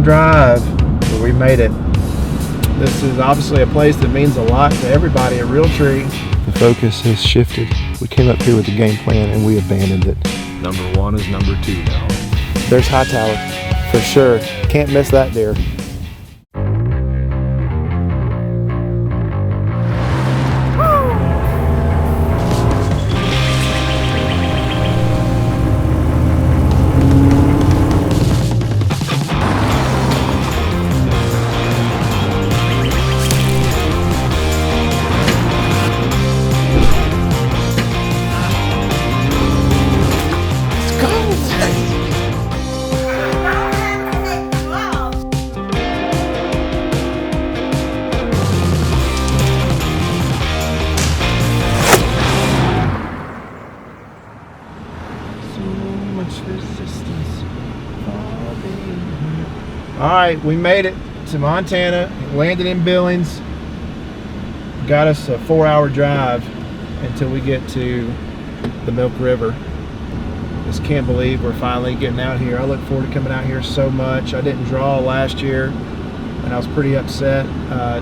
drive, but we made it. This is obviously a place that means a lot to everybody at Realtree. The focus has shifted. We came up here with a game plan and we abandoned it. Number 1 is number 2 now. There's Hightower, for sure. Can't miss that deer. All right, we made it to Montana, landed in Billings. Got us a 4-hour drive until we get to the Milk River. Just can't believe we're finally getting out here. I look forward to coming out here so much. I didn't draw last year and I was pretty upset.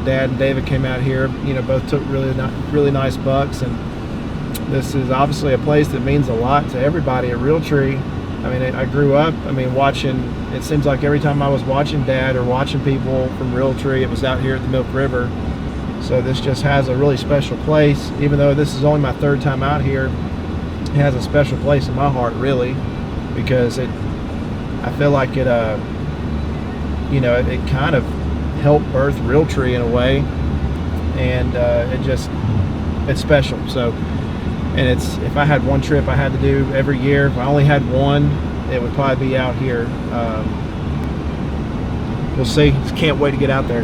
Dad and David came out here, you know, both took really nice bucks, and this is obviously a place that means a lot to everybody at Realtree. I mean, I grew up, watching, it seems like every time I was watching Dad or watching people from Realtree, it was out here at the Milk River. So this just has a really special place. Even though this is only my 3rd time out here, it has a special place in my heart, really, because I feel like it, it kind of helped birth Realtree in a way, and it's special. So. And if I had one trip I had to do every year, if I only had one, it would probably be out here. We'll see. Just can't wait to get out there.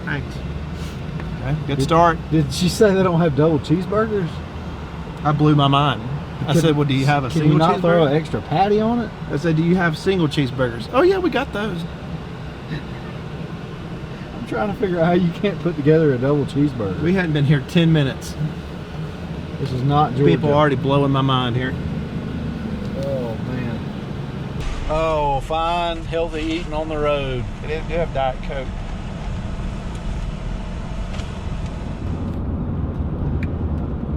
Thanks. Okay, good start. Did she say they don't have double cheeseburgers? I blew my mind. I said, well, do you have a single cheeseburger? Can you not throw an extra patty on it? I said, do you have single cheeseburgers? Oh, yeah, we got those. Trying to figure out how you can't put together a double cheeseburger. We hadn't been here 10 minutes. This is not Georgia. People are already blowing my mind here. Oh man. Oh, fine, healthy eating on the road. They do have Diet Coke.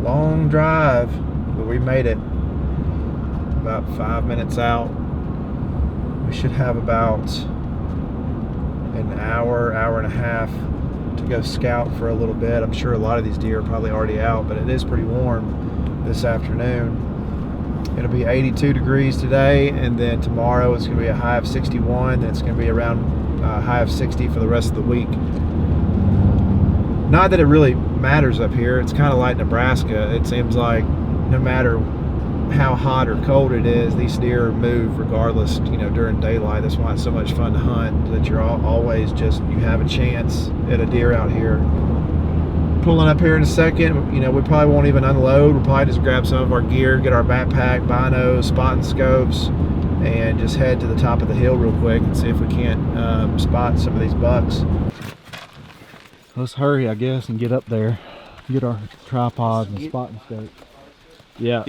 Long drive, but we made it. About 5 minutes out. We should have about an hour and a half to go scout for a little bit. I'm sure a lot of these deer are probably already out, but it is pretty warm this afternoon. It'll be 82 degrees today, and then tomorrow it's going to be a high of 61, and it's going to be around a high of 60 for the rest of the week. Not that it really matters up here. It's kind of like Nebraska. It seems like no matter how hot or cold it is, these deer move regardless, during daylight. That's why it's so much fun to hunt, that you're always you have a chance at a deer out here. Pulling up here in a second, we probably won't even unload. We'll probably just grab some of our gear, get our backpack, binos, spotting scopes, and just head to the top of the hill real quick and see if we can't spot some of these bucks. Let's hurry, I guess, and get up there. Get our tripod and spotting scope. Yeah.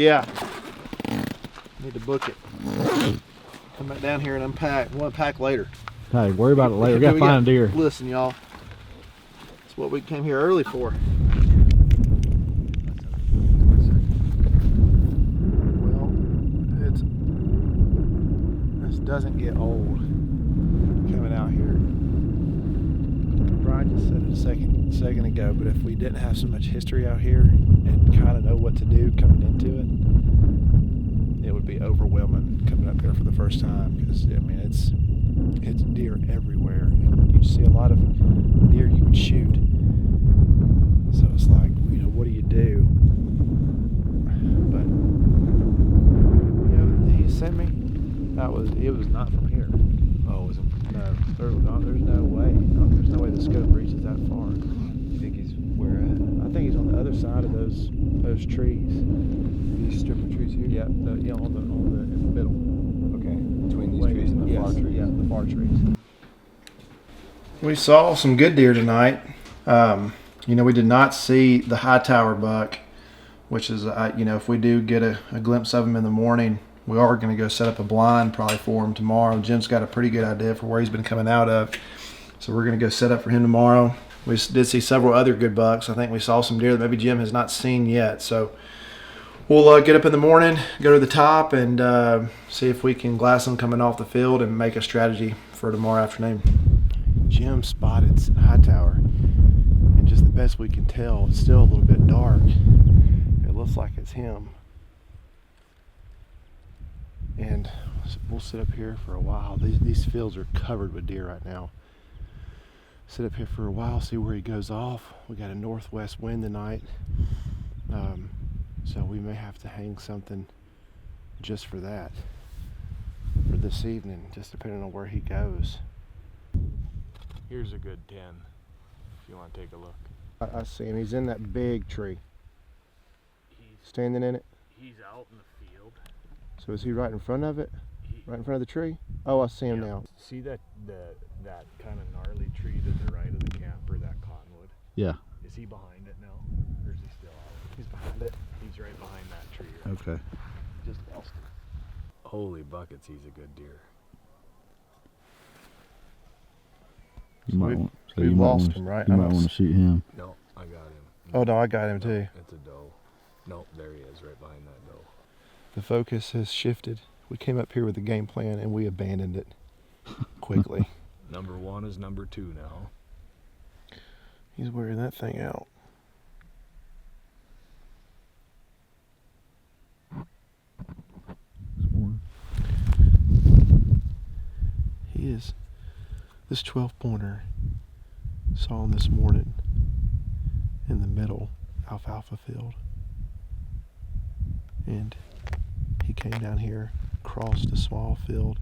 Need to book it. Come back down here and unpack. We'll unpack later. Hey, worry about it later. We gotta find a deer. Listen, y'all. That's what we came here early for. Well, this doesn't get old coming out here. Brian just said it a second ago, but if we didn't have so much history out here and kind of know what to do coming into it would be overwhelming coming up here for the first time, because it's deer everywhere, and you see a lot of deer you would shoot. So it's like, what do you do? But he sent me. It was not from here. Oh, was it? No, there's no way. There's no way the scope reaches that far. You think he's where at? I think he's on the other side of those trees. These strip of trees here? Yeah, in the middle. Okay, between these trees and the far trees. Yeah, the far trees. We saw some good deer tonight. We did not see the Hightower buck, which is, if we do get a glimpse of him in the morning, we are going to go set up a blind probably for him tomorrow. Jim's got a pretty good idea for where he's been coming out of. So we're going to go set up for him tomorrow. We did see several other good bucks. I think we saw some deer that maybe Jim has not seen yet. So we'll get up in the morning, go to the top, and see if we can glass them coming off the field and make a strategy for tomorrow afternoon. Jim spotted Hightower, and just the best we can tell, it's still a little bit dark. It looks like it's him. And we'll sit up here for a while. These fields are covered with deer right now. Sit up here for a while, see where he goes off. We got a northwest wind tonight, so we may have to hang something just for that for this evening, just depending on where he goes. Here's a good 10 if you want to take a look. I see him. He's in that big tree. Standing in it. He's out in the field. So is he right in front of it? Right in front of the tree? Oh, I see him now. See that kind of gnarly tree to the right of the camper, that cottonwood? Yeah. Is he behind it now, or is he still out? He's behind it. He's right behind that tree. Right? Okay. Just lost him. Holy buckets, he's a good deer. You might want. So we you might lost wanna, him, right? You I might don't want to shoot him. No, I got him. Oh no, I got him too. It's a doe. No, there he is, right behind that doe. The focus has shifted. We came up here with a game plan and we abandoned it quickly. Number 1 is number 2 now. He's wearing that thing out. He is. This 12-pointer saw him this morning in the middle alfalfa field. And he came down here, crossed a small field,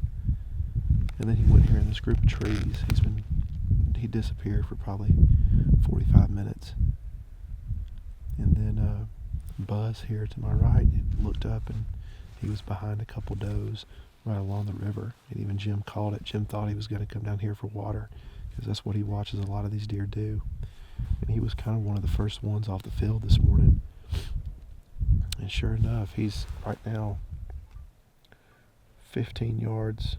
and then he went here in this group of trees. He disappeared for probably 45 minutes. And then Buzz here to my right looked up and he was behind a couple does right along the river. And even Jim called it. Jim thought he was going to come down here for water because that's what he watches a lot of these deer do. And he was kind of one of the first ones off the field this morning. And sure enough, he's right now 15 yards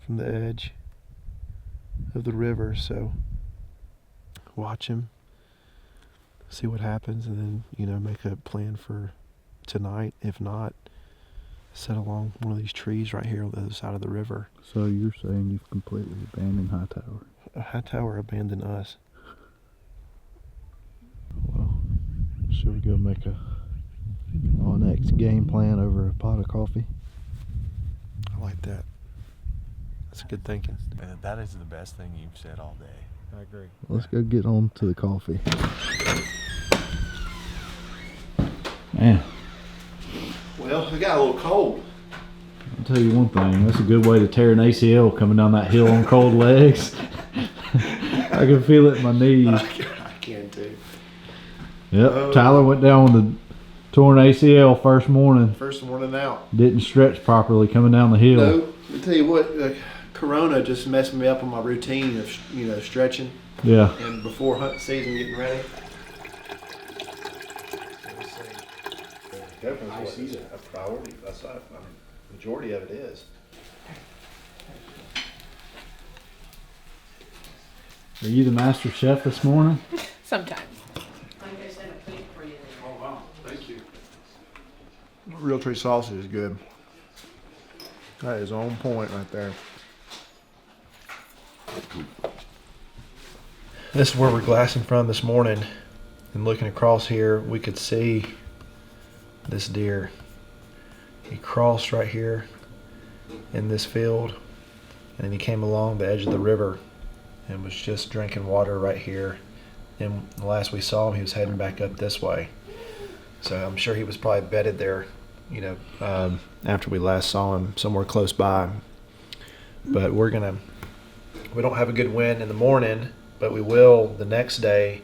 from the edge of the river. So watch him, see what happens, and then, make a plan for tonight. If not, set along one of these trees right here on the other side of the river. So you're saying you've completely abandoned Hightower? Hightower abandoned us. Well, should we go make our next game plan over a pot of coffee? I like that. That's good thinking. That is the best thing you've said all day. I agree. Let's go get on to the coffee. Man, Well, it got a little cold. I'll tell you one thing. That's a good way to tear an ACL coming down that hill on cold legs. I can feel it in my knees. I can too. Yep, Tyler went down with a torn ACL first morning. First morning out. Didn't stretch properly coming down the hill. No, I'll tell you what, Corona just messed me up on my routine of, stretching. Yeah. And before hunt season getting ready. Definitely season a priority. That's not, majority of it is. Are you the master chef this morning? Sometimes. Oh wow, thank you. Realtree sausage is good. That is on point right there. This is where we're glassing from this morning, and looking across here, we could see this deer. He crossed right here in this field, and he came along the edge of the river and was just drinking water right here. And the last we saw him, he was heading back up this way. So I'm sure he was probably bedded there, after we last saw him somewhere close by. But we don't have a good wind in the morning, but we will the next day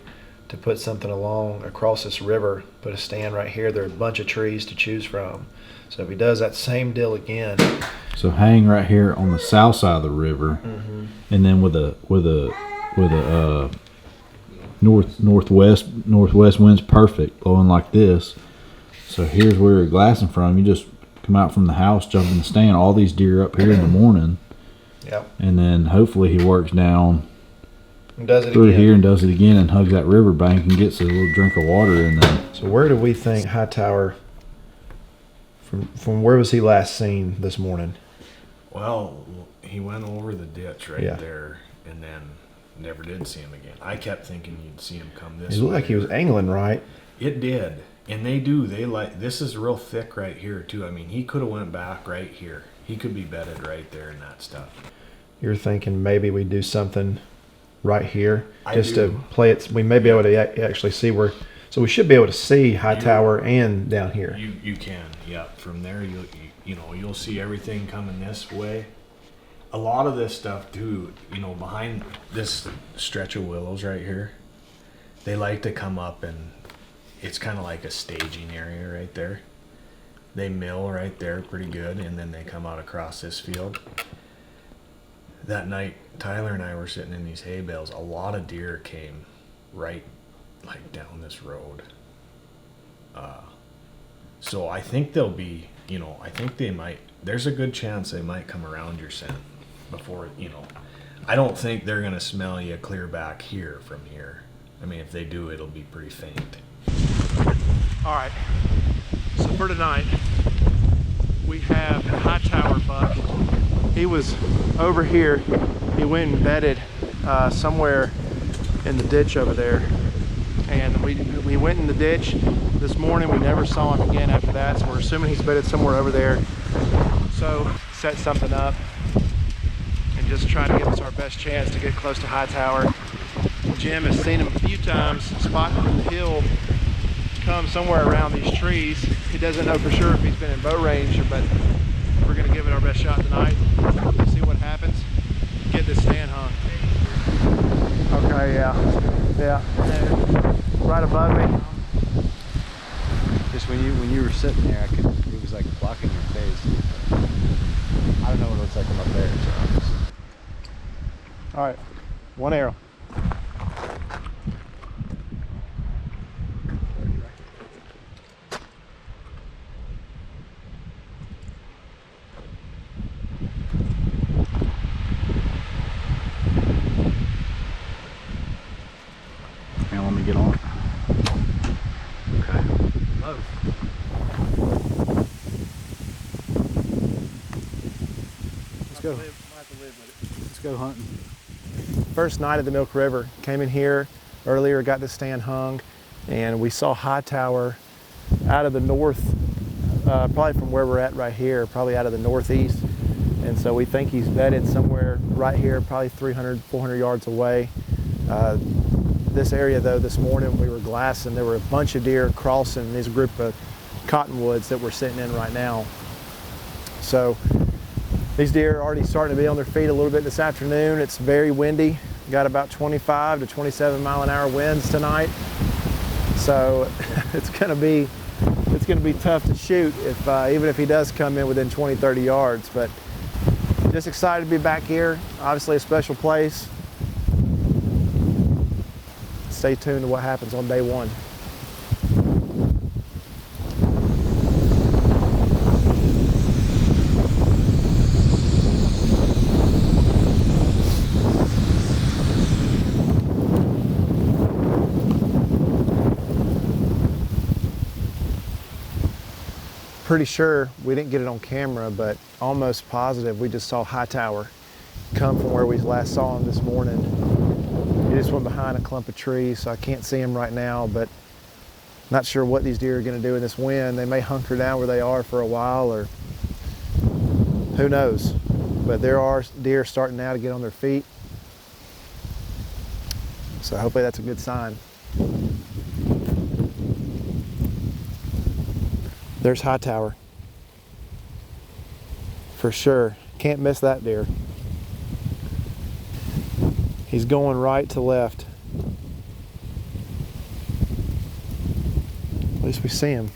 to put something along across this river, put a stand right here. There are a bunch of trees to choose from. So if he does that same deal again. So hang right here on the south side of the river, and then with a northwest wind's perfect, blowing like this. So here's where you're glassing from. You just come out from the house, jump in the stand. All these deer up here in the morning, Yep. and then hopefully he works down And does it through again. here and does it again and hugs that river bank and gets a little drink of water and then So where do we think Hightower? From where was he last seen this morning? Well, he went over the ditch right Yeah. there, and then never did see him again. I kept thinking you'd see him come this He way. looked like he was angling right. It did, and they do. They like this is real thick right here too. I mean, he could have went back right here. He could be bedded right there in that stuff. You're thinking maybe we do something right here I just do. to play it. We may be able to actually see where. So we should be able to see Hightower and down here. You can, yeah. From there, you know you'll see everything coming this way. A lot of this stuff too, you know, behind this stretch of willows right here, they like to come up and it's kind of like a staging area right there. They mill right there pretty good, and then they come out across this field. That night, Tyler and I were sitting in these hay bales. A lot of deer came right like down this road. So I think they'll be, you know, I think they might, there's a good chance they might come around your scent before, you know. I don't think they're going to smell you clear back here from here. I mean, if they do, it'll be pretty faint. All right. So for tonight, we have a Hightower buck. He was over here. He went and bedded somewhere in the ditch over there. And we went in the ditch this morning. We never saw him again after that. So we're assuming he's bedded somewhere over there. So set something up and just try to give us our best chance to get close to Hightower. Jim has seen him a few times spotting from the hill, come somewhere around these trees. He doesn't know for sure if he's been in bow range, but we're gonna give it our best shot tonight. See what happens. Get this stand hung. Okay, yeah. Right above me. Just when you were sitting there, it was like blocking your face. I don't know what it looks like from up there. So All right, one arrow. now let me get on. Okay. Low. Let's go. Let's go hunting. First night at the Milk River, came in here earlier, got the stand hung, and we saw Hightower out of the north, probably from where we're at right here, probably out of the northeast. And so we think he's bedded somewhere right here, probably 300, 400 yards away. This area though, this morning we were glassing, there were a bunch of deer crossing this group of cottonwoods that we're sitting in right now. So these deer are already starting to be on their feet a little bit this afternoon. It's very windy. Got about 25 to 27 mile an hour winds tonight. So it's gonna be tough to shoot if even if he does come in within 20, 30 yards. But just excited to be back here. Obviously a special place. Stay tuned to what happens on day one. Pretty sure we didn't get it on camera, but almost positive we just saw Hightower come from where we last saw him this morning. He just went behind a clump of trees, so I can't see him right now, but not sure what these deer are going to do in this wind. They may hunker down where they are for a while, or who knows. But there are deer starting now to get on their feet, so hopefully that's a good sign. There's Hightower. For sure. Can't miss that deer. He's going right to left. At least we see him.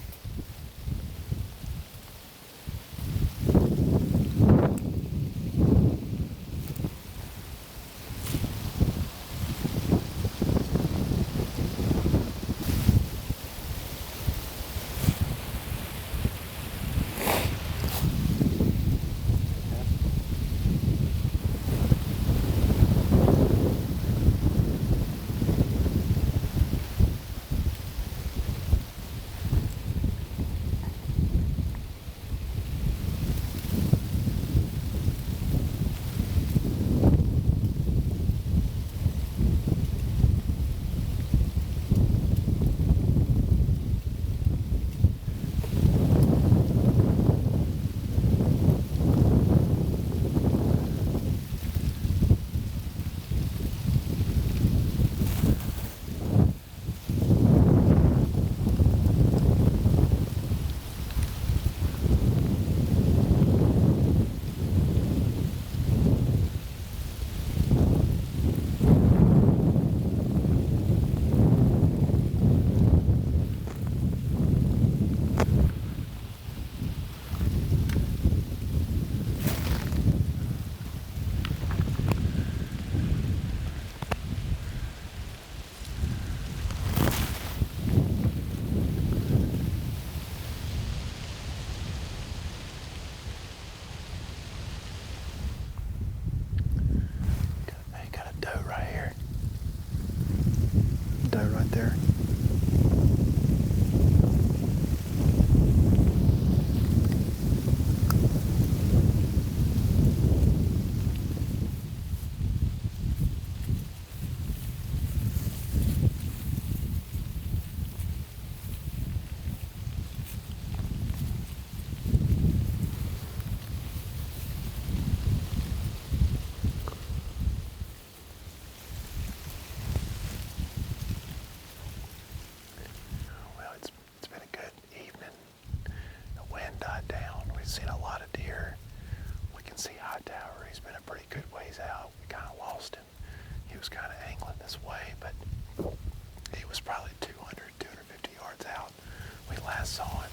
was kind of angling this way, but he was probably 200, 250 yards out. We last saw him